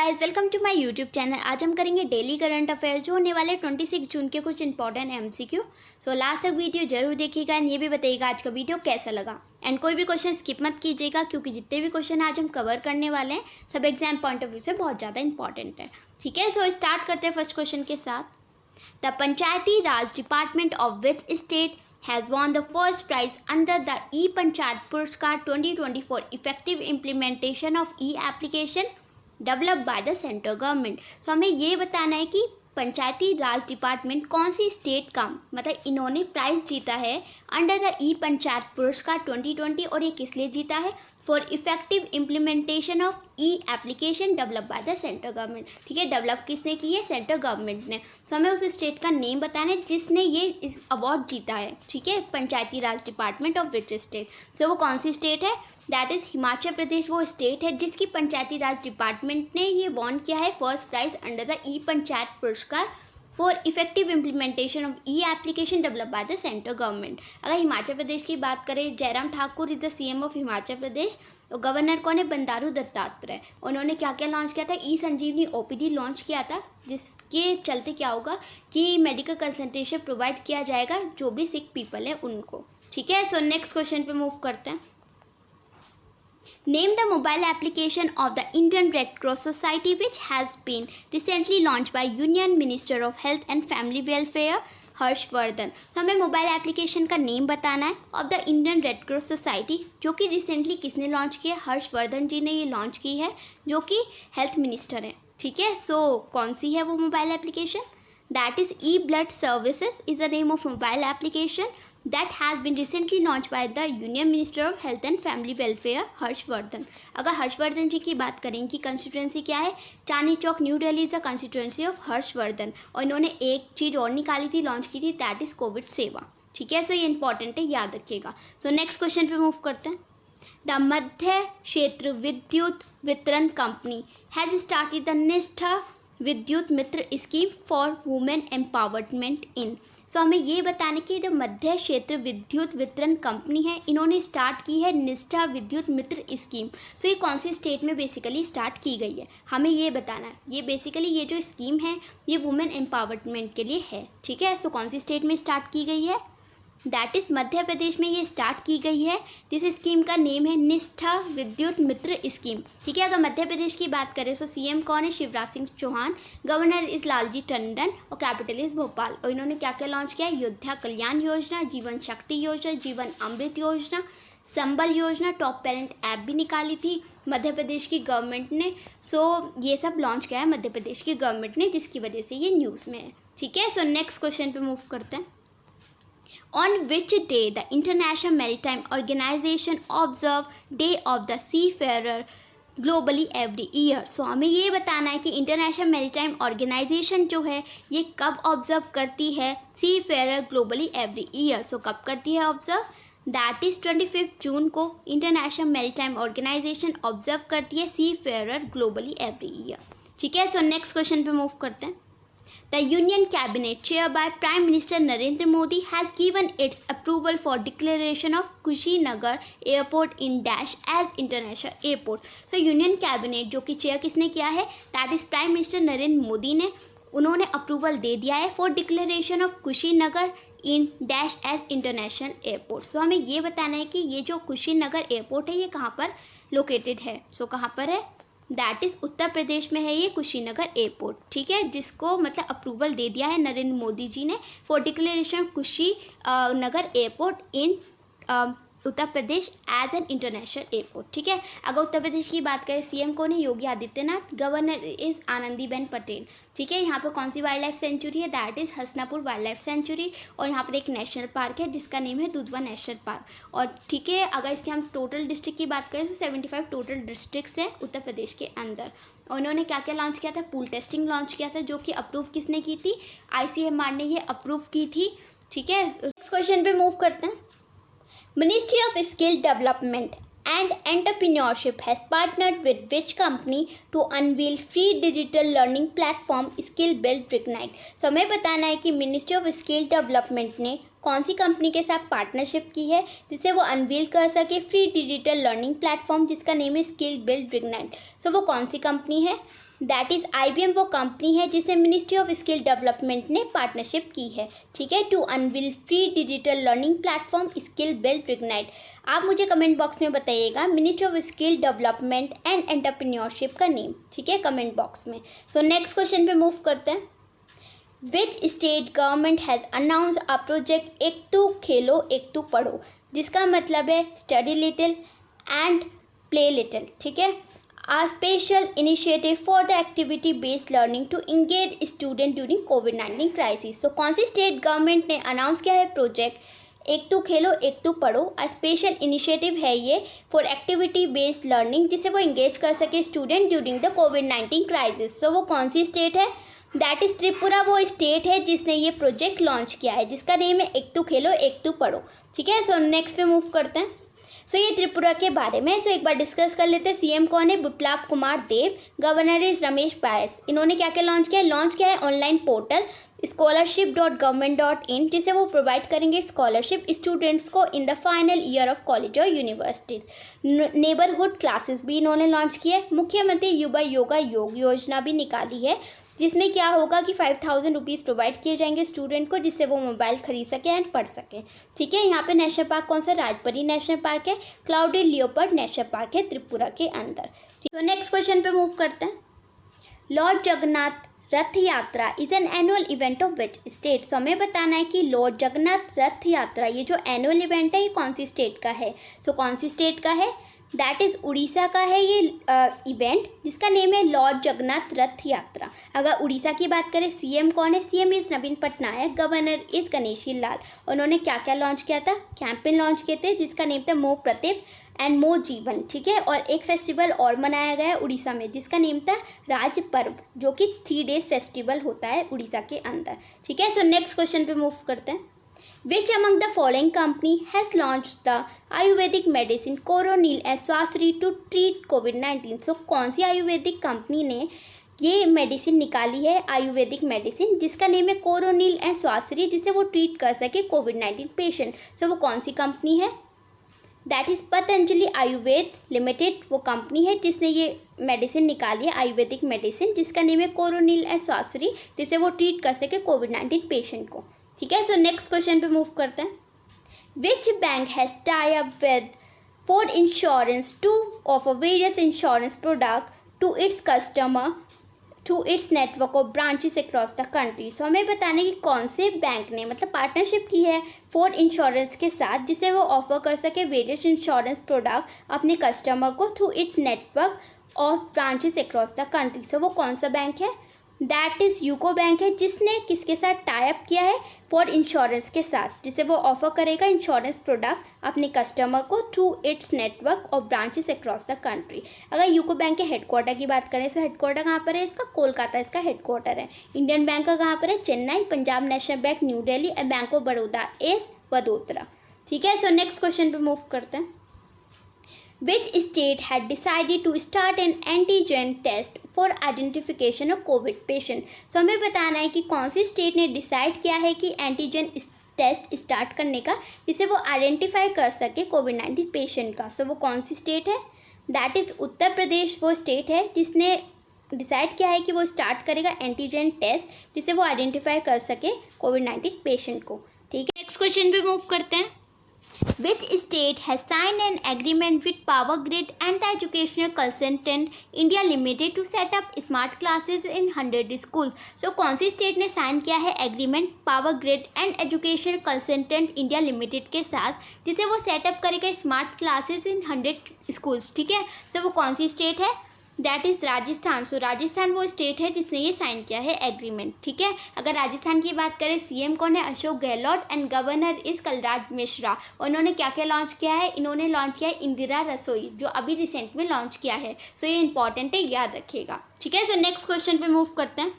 Guys, welcome to my YouTube channel. आज हम करेंगे डेली करंट अफेयर्स जो होने वाले 26 जून के कुछ इंपॉर्टेंट एमसीक्यू। सो लास्ट तक वीडियो जरूर देखिएगा एंड ये भी बताइएगा आज का वीडियो कैसा लगा। एंड कोई भी क्वेश्चन स्किप मत कीजिएगा क्योंकि जितने भी क्वेश्चन आज हम कवर करने वाले हैं सब एग्जाम पॉइंट ऑफ व्यू से बहुत ज़्यादा इंपॉर्टेंट है। ठीक है, सो स्टार्ट करते हैं फर्स्ट क्वेश्चन के साथ। The Panchayati Raj department of which state has won the first prize under the E-Panchayat Puraskar 2024 effective implementation of E-application developed by the central government। So हमें ये बताना है कि पंचायती राज डिपार्टमेंट कौन सी स्टेट का मतलब इन्होंने प्राइज जीता है अंडर द ई पंचायत पुरस्कार 2020 और ये किस लिए जीता है? For effective implementation of E application develop by the central government. ठीक है, डेवलप किसने की है? सेंट्रल गवर्नमेंट ने। सो हमें उस स्टेट का नेम बताना है जिसने ये इस अवार्ड जीता है। ठीक है, पंचायती राज डिपार्टमेंट ऑफ विच स्टेट। सो वो कौन सी स्टेट है? That is Himachal Pradesh. वो स्टेट है जिसकी पंचायती राज डिपार्टमेंट ने ये वॉन किया है first prize under the E panchayat Puraskar for effective implementation of E application develop by the central government. अगर हिमाचल प्रदेश की बात करें, Jairam Thakur is the CM of Himachal Pradesh और गवर्नर कौन है? बंडारू दत्तात्रेय। उन्होंने क्या क्या लॉन्च किया था? ई संजीवनी ओपीडी लॉन्च किया था, जिसके चलते क्या होगा कि मेडिकल कंसल्टेशन प्रोवाइड किया जाएगा जो भी सिक पीपल है उनको। ठीक है, सो नेक्स्ट क्वेश्चन पे मूव करते हैं। Name the mobile application of the Indian Red Cross Society which has been recently launched by Union Minister of Health and Family Welfare Harshvardhan. सो हमें मोबाइल एप्लीकेशन का नेम बताना है of the Indian red cross society जो कि recently किसने launch किया है? हर्षवर्धन जी ने ये लॉन्च की है जो कि हेल्थ मिनिस्टर हैं। ठीक है, सो कौन सी है वो mobile application? That is E blood services is the name of mobile application that has been recently launched by the Union Minister of Health and Family Welfare Harshvardhan. अगर हर्षवर्धन जी की बात करें कि कंस्टिट्यूंसी क्या है, Chandni Chowk new Delhi is the constituency of Harshvardhan. और इन्होंने एक चीज़ और निकाली थी, लॉन्च की थी, दैट इज़ कोविड सेवा। ठीक है, सो ये इंपॉर्टेंट है, याद रखिएगा। सो नेक्स्ट क्वेश्चन पे मूव करते हैं। द मध्य क्षेत्र विद्युत वितरण company has started the Nishtha Vidyut Mitra scheme for women empowerment in. So हमें ये बताने की जो मध्य क्षेत्र विद्युत वितरण कंपनी है इन्होंने स्टार्ट की है निष्ठा विद्युत मित्र स्कीम। सो ये कौन सी स्टेट में बेसिकली स्टार्ट की गई है हमें ये बताना है। ये बेसिकली ये जो स्कीम है ये वुमेन एम्पावरमेंट के लिए है। ठीक है, सो कौन सी स्टेट में स्टार्ट की गई है? दैट इज़ मध्य प्रदेश में ये स्टार्ट की गई है। जिस स्कीम का नेम है निष्ठा विद्युत मित्र स्कीम। ठीक है, अगर मध्य प्रदेश की बात करें तो सीएम कौन है? शिवराज सिंह चौहान। गवर्नर इज़ लालजी टंडन और कैपिटल इज़ भोपाल। और इन्होंने क्या क्या लॉन्च किया है? योद्धा कल्याण योजना, जीवन शक्ति योजना, जीवन अमृत योजना, संबल योजना, टॉप पेरेंट ऐप भी निकाली थी मध्य प्रदेश की गवर्नमेंट ने। सो ये सब लॉन्च किया है मध्य प्रदेश की गवर्नमेंट ने, जिसकी वजह से ये न्यूज़ में है। ठीक है, सो नेक्स्ट क्वेश्चन पे मूव करते हैं। On which day the International Maritime Organization observe Day of the Seafarer globally every year? सो हमें ये बताना है कि इंटरनेशनल मैरीटाइम ऑर्गेनाइजेशन जो है ये कब ऑब्जर्व करती है सी फेयर ग्लोबली एवरी ईयर। सो कब करती है ऑब्जर्व? दैट इज़ 25 जून को इंटरनेशनल मैरीटाइम ऑर्गेनाइजेशन ऑब्जर्व करती है सी फेयर ग्लोबली एवरी ईयर। ठीक है, सो नेक्स्ट क्वेश्चन पे मूव करते हैं। The Union Cabinet, chaired by Prime Minister Narendra Modi, has given its approval for declaration of Kushinagar Airport in Dash as international airport. So Union Cabinet जो कि chair किसने किया है? That is Prime Minister Narendra Modi ने। उन्होंने approval दे दिया है for declaration of Kushinagar in dash as international airport. So हमें ये बताना है कि ये जो कुशीनगर एयरपोर्ट है ये कहाँ पर लोकेटेड है। सो कहाँ पर है? दैट इज़ उत्तर प्रदेश में है ये कुशीनगर एयरपोर्ट। ठीक है, जिसको मतलब अप्रूवल दे दिया है नरेंद्र मोदी जी ने for declaration Kushi Nagar airport in Uttar Pradesh as an international airport. ठीक है, अगर उत्तर प्रदेश की बात करें सीएम कौन है? योगी आदित्यनाथ। Governor is Anandiben Patel. ठीक है, यहाँ पर कौन सी वाइल्ड लाइफ सेंचुरी है? That is Hasanapur wild life sanctuary. और यहाँ पर एक नेशनल पार्क है जिसका नेम है दुधवा नेशनल पार्क। और ठीक है, अगर इसके हम टोटल डिस्ट्रिक्ट की बात करें तो 75 टोटल डिस्ट्रिक्ट्स हैं उत्तर प्रदेश के अंदर। और उन्होंने क्या क्या लॉन्च किया था? पूल टेस्टिंग लॉन्च किया था जो कि अप्रूव किसने की थी? ICMR ने ये अप्रूव की थी। ठीक है, नेक्स्ट क्वेश्चन पे मूव करते हैं। Ministry of Skill Development and Entrepreneurship has partnered with which company to unveil free digital learning platform Skill Build Ignite? सो हमें बताना है कि मिनिस्ट्री ऑफ स्किल डेवलपमेंट ने कौन सी कंपनी के साथ पार्टनरशिप की है जिससे वो अनवील कर सके फ्री डिजिटल लर्निंग प्लेटफॉर्म जिसका नेम है स्किल बिल्ड इग्नाइट। सो वो कौन सी कंपनी है? दैट इज़ IBM वो कंपनी है जिससे मिनिस्ट्री ऑफ स्किल डेवलपमेंट ने पार्टनरशिप की है, ठीक है, to unveil free digital learning platform skill build ignite. आप मुझे कमेंट बॉक्स में बताइएगा ministry of skill development and entrepreneurship का नेम, ठीक है, कमेंट बॉक्स में। सो नेक्स्ट क्वेश्चन पे मूव करते हैं। Which state government has announce a project एक तू खेलो एक तू पढ़ो, जिसका मतलब है study little and play little, ठीक है, a special initiative for the activity based learning to engage student during COVID-19 crisis। So कौन सी स्टेट गवर्नमेंट ने अनाउंस किया है प्रोजेक्ट एक तो खेलो एक तो पढ़ो, स्पेशल इनिशिएटिव है ये फॉर एक्टिविटी बेस्ड लर्निंग, जिसे वो इंगेज कर सके student during the COVID-19 crisis. So वो कौन सी स्टेट है? दैट इज त्रिपुरा वो स्टेट है जिसने ये प्रोजेक्ट लॉन्च किया है, जिसका नेम है एक तो खेलो एक तो पढ़ो, ठीक है। सो नेक्स्ट पे मूव करते हैं। सो ये त्रिपुरा के बारे में एक बार डिस्कस कर लेते हैं। सीएम कौन है? बिप्लब कुमार देव। Governor is Ramesh Bais. इन्होंने क्या क्या लॉन्च किया है ऑनलाइन पोर्टल scholarship.government.in, जिसे वो प्रोवाइड करेंगे स्कॉलरशिप स्टूडेंट्स को in the final year of college और यूनिवर्सिटी। नेबरहुड क्लासेस भी इन्होंने लॉन्च किए। मुख्यमंत्री युवा योगा योग योजना भी निकाली है, जिसमें क्या होगा कि 5000 रुपीज़ प्रोवाइड किए जाएंगे स्टूडेंट को, जिससे वो मोबाइल खरीद सके एंड पढ़ सके, ठीक है। यहाँ पे नेशनल पार्क कौन सा? राजपरी नेशनल पार्क है। क्लाउडेड लियोपर्ड नेशनल पार्क है त्रिपुरा के अंदर। तो नेक्स्ट क्वेश्चन पे मूव करते हैं। Lord Jagannath Rath Yatra is an annual event of which state. So हमें बताना है कि लॉर्ड जगन्नाथ रथ यात्रा ये जो एनुअल इवेंट है ये कौन सी स्टेट का है। सो कौन सी स्टेट का है? दैट इज़ उड़ीसा का है ये इवेंट, जिसका नेम है लॉर्ड जगन्नाथ रथ यात्रा। अगर उड़ीसा की बात करें, सीएम कौन है? CM is Naveen Patnaik. Governor is Ganeshi Lal. उन्होंने क्या क्या लॉन्च किया था? कैंपेन लॉन्च किए थे जिसका नेम था मोर प्रतिभ एंड मोर जीवन, ठीक है। और एक फेस्टिवल और मनाया गया है उड़ीसा में जिसका नेम था राज पर्व, जो कि 3 डेज फेस्टिवल होता है उड़ीसा के अंदर, ठीक है। सो नेक्स्ट क्वेश्चन पे मूव करते हैं। Which among the following company has launched the Ayurvedic medicine Coronil and Swasri to treat COVID-19? So कौन सी आयुर्वेदिक कंपनी ने ये मेडिसिन निकाली है आयुर्वेदिक मेडिसिन, जिसका नेम है कोरोनिल एंड स्वासरी, जिसे वो ट्रीट कर सके कोविड-19 पेशेंट। सो वो कौन सी कंपनी है? That is Patanjali Ayurveda limited वो कंपनी है जिसने ये मेडिसिन निकाली है आयुर्वेदिक मेडिसिन, जिसका नेम है कोरोनिल एंड स्वासरी, जिसे वो ट्रीट कर सके कोविड-19 पेशेंट को, ठीक है। सो नेक्स्ट क्वेश्चन पे मूव करते हैं। Which bank has tie up with for insurance to offer various insurance product to its customer through its network of branches across the country. So हमें बताने कि कौन से बैंक ने मतलब पार्टनरशिप की है फॉर इंश्योरेंस के साथ, जिसे वो ऑफर कर सके वेरियस इंश्योरेंस प्रोडक्ट अपने कस्टमर को through its network of branches across the country. So वो कौन सा बैंक है? दैट इज़ यूको बैंक है, जिसने किसके साथ टाई अप किया है? फॉर इंश्योरेंस के साथ, जिसे वो ऑफर करेगा इंश्योरेंस प्रोडक्ट अपने कस्टमर को through its network of branches across the country. अगर यूको बैंक के हेडक्वार्टर की बात करें तो हेडक्वार्टर कहाँ पर है इसका? कोलकाता इसका हेडक्वार्टर है। इंडियन बैंक का कहाँ पर है? Chennai. Punjab national bank new Delhi and bank of Baroda is Vadodara, ठीक है। सो नेक्स्ट क्वेश्चन पे मूव करते हैं। Which state had decided to start an antigen test for identification of COVID patient? So हमें बताना है कि कौन सी स्टेट ने डिसाइड किया है कि एंटीजन टेस्ट स्टार्ट करने का, जिससे वो आइडेंटिफाई कर सके कोविड-19 पेशेंट का। सो वो कौन सी स्टेट है? दैट इज़ उत्तर प्रदेश वो स्टेट है जिसने डिसाइड किया है कि वो स्टार्ट करेगा एंटीजन टेस्ट, जिससे वो आइडेंटिफाई कर सके कोविड-19 पेशेंट को, ठीक है। नेक्स्ट क्वेश्चन पे मूव करते हैं। Which state has signed an agreement with Power Grid and the Educational Consultant India Limited to set up smart classes in 100 schools? So कौन सी स्टेट ने साइन किया है agreement power grid and educational consultant India limited के साथ, जिसे वो setup करेगा स्मार्ट क्लासेस इन 100 स्कूल्स, ठीक है। सो वो कौन सी स्टेट है? That is Rajasthan. So Rajasthan वो स्टेट है जिसने ये साइन किया है एग्रीमेंट, ठीक है। अगर राजस्थान की बात करें, सीएम कौन है? Ashok Gehlot and governor is Kalraj Mishra. उन्होंने क्या क्या लॉन्च किया है? इन्होंने लॉन्च किया है इंदिरा रसोई, जो अभी रिसेंट में लॉन्च किया है। सो ये इंपॉर्टेंट है, याद रखिएगा, ठीक है। सो नेक्स्ट क्वेश्चन पे मूव करते हैं।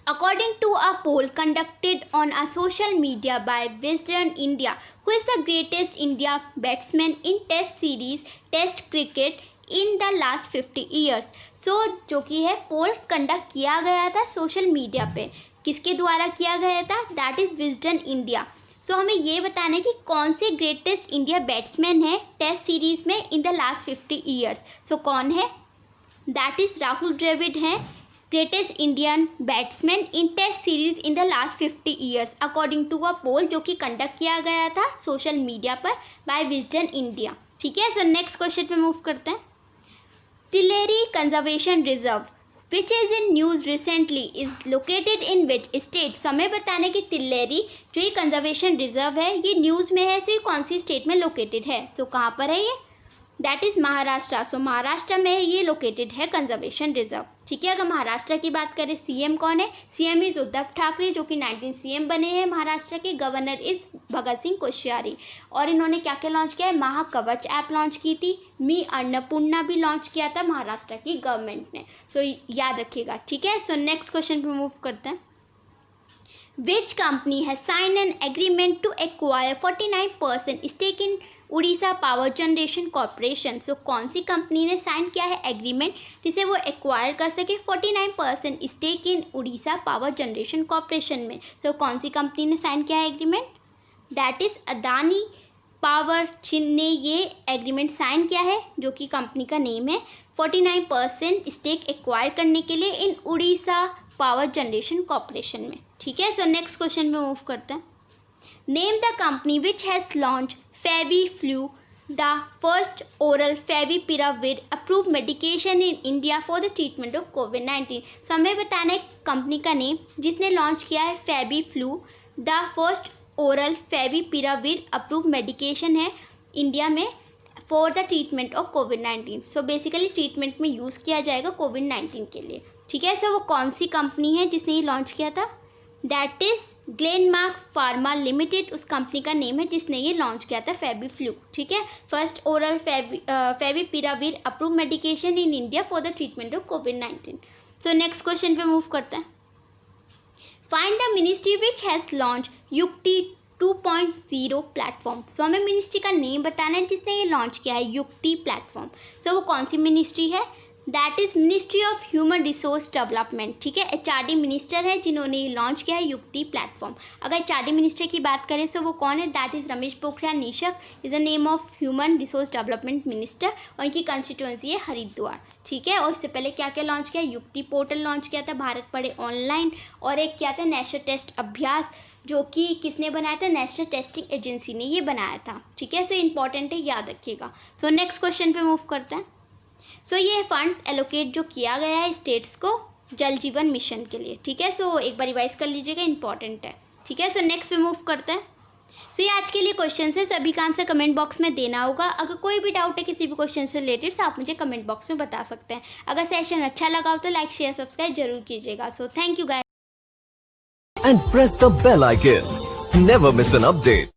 According to a poll conducted on a social media by Wisden India, who is the greatest India batsman in Test series Test cricket in the last 50 years? So जो कि है poles conduct किया गया था social media पे, किसके द्वारा किया गया था? That is Wisden India. So हमें ये बताना है कि कौन से ग्रेटेस्ट इंडिया बैट्समैन है टेस्ट सीरीज़ में in the last 50 years. So कौन है? दैट इज़ राहुल द्रविड़ हैं greatest Indian batsman in test series in the last 50 years according to a poll जो कि कंडक्ट किया गया था सोशल मीडिया पर बाय विजडन इंडिया। ठीक है, सो नेक्स्ट क्वेश्चन पे मूव करते हैं। Tilari conservation reserve which is in news recently is located in which state. समय बताने की तिलेरी जो ये कंजर्वेशन रिजर्व है ये न्यूज़ में है, सो कौन सी स्टेट में लोकेटेड है, सो कहाँ पर है ये, दैट इज़ महाराष्ट्र। सो महाराष्ट्र में ये लोकेटेड है कंजर्वेशन रिजर्व। ठीक है, अगर महाराष्ट्र की बात करें सीएम कौन है, सीएम इज़ उद्धव ठाकरे जो कि 19 सीएम बने हैं महाराष्ट्र के। Governor is Bhagat Singh Koshyari. और इन्होंने क्या क्या लॉन्च किया है, महाकवच ऐप लॉन्च की थी, मी अन्नपूर्णा भी लॉन्च किया था महाराष्ट्र की गवर्नमेंट ने। सो याद रखिएगा। ठीक है, सो नेक्स्ट क्वेश्चन पे मूव करते हैं। Which company has signed an agreement to acquire 49% stake in Orissa power generation corporation. So कौन सी कंपनी ने साइन किया है एग्रीमेंट जिसे वो एक्वायर कर सके 49% stake in Orissa power generation corporation में। सो कौन सी कंपनी ने साइन किया है agreement, that is Adani power ने ये एग्रीमेंट साइन किया है जो कि कंपनी का नेम है 49% स्टेक एक्वायर करने के लिए in Orissa power generation corporation में। ठीक है, सो नेक्स्ट क्वेश्चन में मूव करते हैं। Name the company which has launch FabiFlu the first oral favipiravir approve medication in India for the treatment of कोविड-19। सो हमें बताना है कंपनी का नेम जिसने लॉन्च किया है FabiFlu the first oral favipiravir approve medication है इंडिया में फॉर द ट्रीटमेंट ऑफ कोविड-19। सो बेसिकली ट्रीटमेंट में यूज़ किया जाएगा कोविड-19 के लिए। ठीक है, सो वो कौन सी कंपनी है जिसने ये लॉन्च किया था, that is Glenmark pharma limited उस कंपनी का नेम है जिसने ये लॉन्च किया था फेविफ्लू। ठीक है, first oral favipiravir approve medication in India for the treatment of कोविड-19। सो नेक्स्ट क्वेश्चन पे मूव करते हैं। Find the ministry which has launch युक्ति 2.0 प्लेटफॉर्म। सो हमें मिनिस्ट्री का नेम बताना है जिसने ये लॉन्च किया है युक्ति प्लेटफॉर्म। सो वो कौन सी मिनिस्ट्री है, that is ministry of human resource development. ठीक है, HRD मिनिस्टर है जिन्होंने ये लॉन्च किया है युक्ति प्लेटफॉर्म। अगर HRD मिनिस्टर की बात करें तो वो कौन है, that is Ramesh Pokhriyal Nishank is the name of human resource development minister और इनकी कंस्टिट्यूंसी है हरिद्वार। ठीक है, और इससे पहले क्या क्या लॉन्च किया, युक्ति पोर्टल लॉन्च किया था, भारत पढ़े ऑनलाइन, और एक क्या था नेशनल टेस्ट अभ्यास जो कि किसने बनाया था, नेशनल टेस्टिंग एजेंसी ने ये बनाया था। ठीक है, सो इंपॉर्टेंट है, याद रखिएगा। सो नेक्स्ट क्वेश्चन पे मूव करते हैं। सो ये फंड्स एलोकेट जो किया गया है स्टेट्स को जल जीवन मिशन के लिए। ठीक है, सो एक बार रिवाइज कर लीजिएगा, इंपॉर्टेंट है। ठीक है, सो नेक्स्ट पे मूव करते हैं। सो ये आज के लिए क्वेश्चन है, सभी का आंसर कमेंट बॉक्स में देना होगा। अगर कोई भी डाउट है किसी भी क्वेश्चन से रिलेटेड तो आप मुझे कमेंट बॉक्स में बता सकते हैं। अगर सेशन अच्छा लगा हो तो लाइक शेयर सब्सक्राइब जरूर कीजिएगा। So thank you guys. And press the bell icon. Never miss an update.